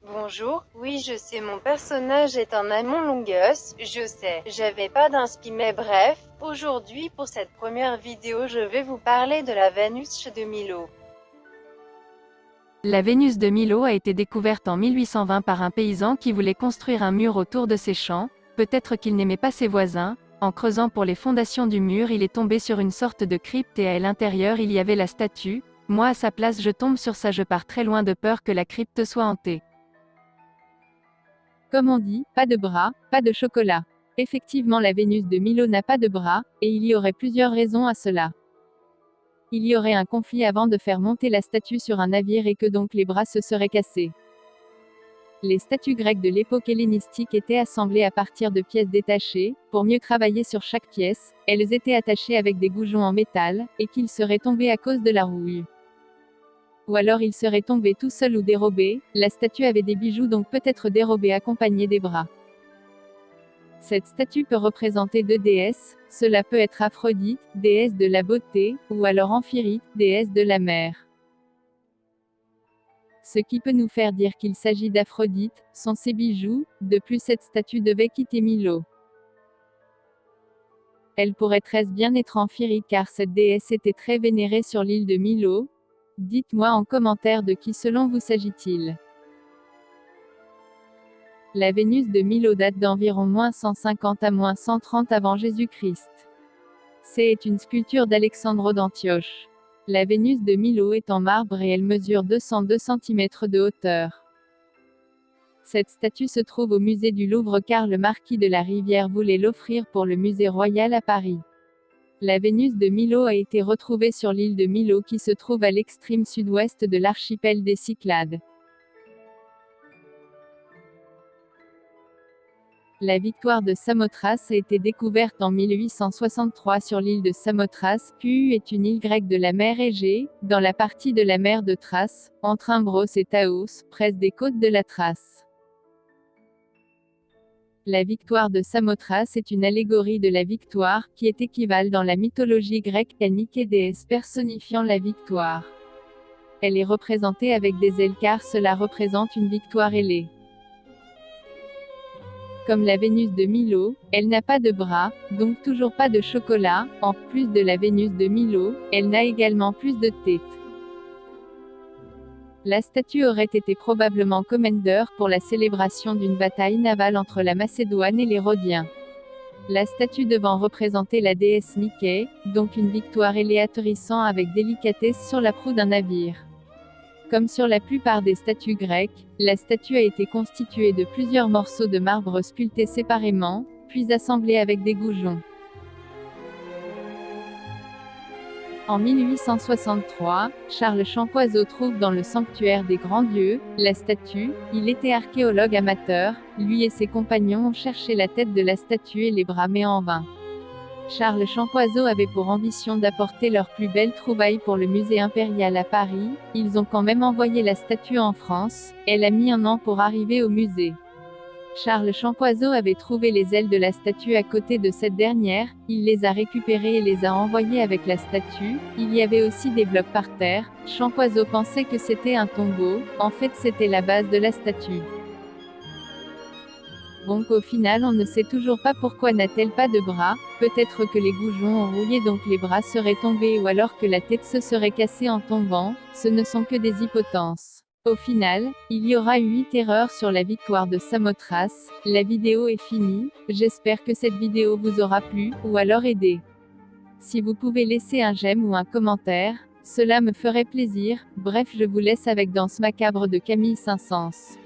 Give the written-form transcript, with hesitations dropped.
Bonjour, oui je sais mon personnage est un Among Us, je sais, j'avais pas d'inspi mais bref, aujourd'hui pour cette première vidéo je vais vous parler de la Vénus de Milo. La Vénus de Milo a été découverte en 1820 par un paysan qui voulait construire un mur autour de ses champs, peut-être qu'il n'aimait pas ses voisins. En creusant pour les fondations du mur il est tombé sur une sorte de crypte et à l'intérieur il y avait la statue. Moi à sa place je tombe sur ça, je pars très loin de peur que la crypte soit hantée. Comme on dit, pas de bras, pas de chocolat. Effectivement, la Vénus de Milo n'a pas de bras, et il y aurait plusieurs raisons à cela. Il y aurait un conflit avant de faire monter la statue sur un navire et que donc les bras se seraient cassés. Les statues grecques de l'époque hellénistique étaient assemblées à partir de pièces détachées. Pour mieux travailler sur chaque pièce, elles étaient attachées avec des goujons en métal, et qu'ils seraient tombés à cause de la rouille. Ou alors il serait tombé tout seul ou dérobé. La statue avait des bijoux donc peut-être dérobé accompagné des bras. Cette statue peut représenter deux déesses, cela peut être Aphrodite, déesse de la beauté, ou alors Amphirite, déesse de la mer. Ce qui peut nous faire dire qu'il s'agit d'Aphrodite, sont ses bijoux. De plus cette statue devait quitter Milo. Elle pourrait très bien être Amphirite car cette déesse était très vénérée sur l'île de Milo. Dites-moi en commentaire de qui selon vous s'agit-il. La Vénus de Milo date d'environ -150 à -130 avant Jésus-Christ. C'est une sculpture d'Alexandre d'Antioche. La Vénus de Milo est en marbre et elle mesure 202 cm de hauteur. Cette statue se trouve au musée du Louvre car le marquis de la Rivière voulait l'offrir pour le musée royal à Paris. La Vénus de Milo a été retrouvée sur l'île de Milo qui se trouve à l'extrême sud-ouest de l'archipel des Cyclades. La victoire de Samothrace a été découverte en 1863 sur l'île de Samothrace. Pu est une île grecque de la mer Égée, dans la partie de la mer de Thrace, entre Imbros et Taos, près des côtes de la Thrace. La victoire de Samothrace est une allégorie de la victoire, qui est équivalent dans la mythologie grecque à Nike, déesse personnifiant la victoire. Elle est représentée avec des ailes car cela représente une victoire ailée. Comme la Vénus de Milo, elle n'a pas de bras, donc toujours pas de chocolat. En plus de la Vénus de Milo, elle n'a également plus de tête. La statue aurait été probablement commander pour la célébration d'une bataille navale entre la Macédoine et les Rhodiens. La statue devant représenter la déesse Nike, donc une victoire ailée atterrissant avec délicatesse sur la proue d'un navire. Comme sur la plupart des statues grecques, la statue a été constituée de plusieurs morceaux de marbre sculptés séparément, puis assemblés avec des goujons. En 1863, Charles Champoiseau trouve dans le sanctuaire des Grands Dieux la statue. Il était archéologue amateur, lui et ses compagnons ont cherché la tête de la statue et les bras mais en vain. Charles Champoiseau avait pour ambition d'apporter leurs plus belles trouvailles pour le musée impérial à Paris. Ils ont quand même envoyé la statue en France. Elle a mis 1 an pour arriver au musée. Charles Champoiseau avait trouvé les ailes de la statue à côté de cette dernière. Il les a récupérées et les a envoyées avec la statue. Il y avait aussi des blocs par terre. Champoiseau pensait que c'était un tombeau. En fait c'était la base de la statue. Donc au final on ne sait toujours pas pourquoi n'a-t-elle pas de bras. Peut-être que les goujons ont rouillé donc les bras seraient tombés ou alors que la tête se serait cassée en tombant. Ce ne sont que des hypothèses. Au final, il y aura eu 8 erreurs sur la victoire de Samothrace. La vidéo est finie. J'espère que cette vidéo vous aura plu, ou alors aidé. Si vous pouvez laisser un j'aime ou un commentaire, cela me ferait plaisir. Bref, je vous laisse avec Danse macabre de Camille Saint-Saëns.